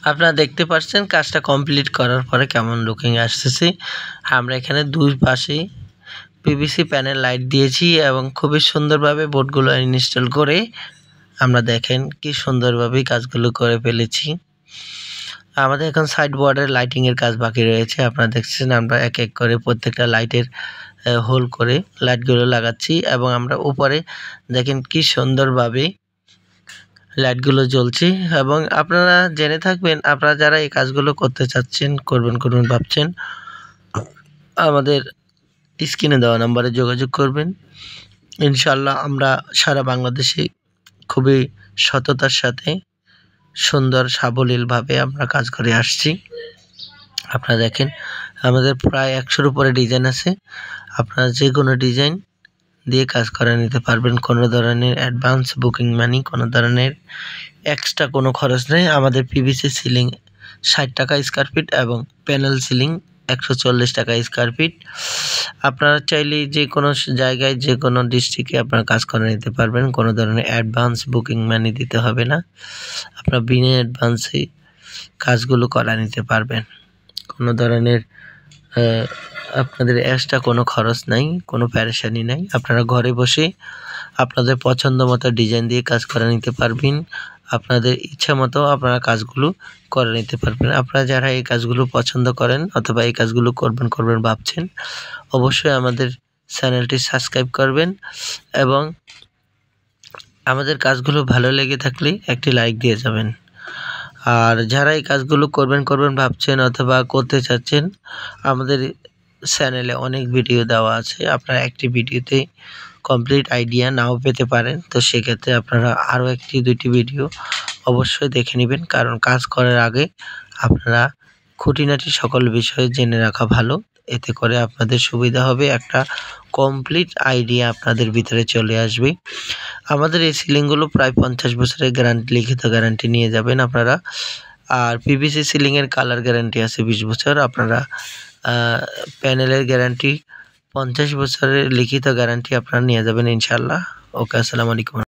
আপনারা দেখতে পাচ্ছেন কাজটা কমপ্লিট করার পরে কেমন লুকিং আসতেছে। আমরা এখানে দুই পাশে পিভিসি প্যানেল লাইট দিয়েছি এবং খুবই সুন্দরভাবে বোর্ডগুলো ইনস্টল করে আমরা দেখেন কি সুন্দরভাবে কাজগুলো করে ফেলেছি। আমাদের এখন সাইড বোর্ডের লাইটিং এর কাজ বাকি রয়েছে। আপনারা দেখছেন আমরা এক এক করে প্রত্যেকটা লাইটের হোল করে লাইটগুলো লাগাচ্ছি এবং আমরা উপরে দেখেন কি সুন্দরভাবে লাইটগুলো জ্বলছে। এবং আপনারা জেনে থাকবেন, আপনারা যারা এই কাজগুলো করতে চাচ্ছেন, করবেন ভাবছেন, আমাদের স্ক্রিনে দেওয়া নাম্বারে যোগাযোগ করবেন। ইনশাআল্লাহ আমরা সারা বাংলাদেশে খুবই সততার সাথে সুন্দর সাবলীলভাবে আমরা কাজ করে আসছি। আপনারা দেখেন আমাদের প্রায় 100-র উপরে ডিজাইন আছে। আপনারা যে কোনো ডিজাইন দিয়ে কাজ করে নিতে পারবেন। কোনো ধরনের অ্যাডভান্স বুকিং মানি, কোনো ধরনের এক্সট্রা কোনো খরচ নেই। আমাদের পিভিসি সিলিং 60 টাকা স্কয়ার ফিট এবং প্যানেল সিলিং 140 টাকা স্কয়ার ফিট। আপনারা চাইলে যে কোনো জায়গায় যে কোনো ডিস্ট্রিক্টে আপনারা কাজ করে নিতে পারবেন। কোনো ধরনের অ্যাডভান্স বুকিং মানি দিতে হবে না। আপনারা বিনা অ্যাডভান্সে কাজগুলো করা নিতে পারবেন। কোনো ধরনের আপনাদের এক্সট্রা কোনো খরচ নাই, কোনো প্যারেশানি নাই। আপনারা ঘরে বসে আপনাদের পছন্দ মতো ডিজাইন দিয়ে কাজ করে নিতে পারবেন। আপনাদের ইচ্ছা মতো আপনারা কাজগুলো করে নিতে পারবেন। আপনারা যারা এই কাজগুলো পছন্দ করেন অথবা এই কাজগুলো করবেন ভাবছেন, অবশ্যই আমাদের চ্যানেলটি সাবস্ক্রাইব করবেন এবং আমাদের কাজগুলো ভালো লেগে থাকলে একটি লাইক দিয়ে যাবেন। আর যারা এই কাজগুলো করবেন ভাবছেন অথবা করতে চাচ্ছেন, আমাদের চ্যানেলে অনেক ভিডিও দেওয়া আছে। আপনারা একটি ভিডিওতে কমপ্লিট আইডিয়া নাও পেতে পারেন। তো সেক্ষেত্রে আপনারা আরও 1-2টি ভিডিও অবশ্যই দেখে নেবেন, কারণ কাজ করার আগে আপনারা খুঁটিনাটি সকল বিষয় জেনে রাখা ভালো। এতে করে আপনাদের সুবিধা হবে, একটা কমপ্লিট আইডিয়া আপনাদের ভিতরে চলে আসবে। আমাদের এই সিলিংগুলো প্রায় 50 বছরের গ্যারান্টি, লিখিত গ্যারান্টি নিয়ে যাবেন আপনারা। আর পিভিসি সিলিংয়ের কালার গ্যারান্টি আছে 20 বছর। আপনারা প্যানেলের গ্যারান্টি 50 বছরের লিখিত গ্যারান্টি আপনারা নিয়ে যাবেন ইনশাআল্লাহ। ওকে, আসসালামু আলাইকুম।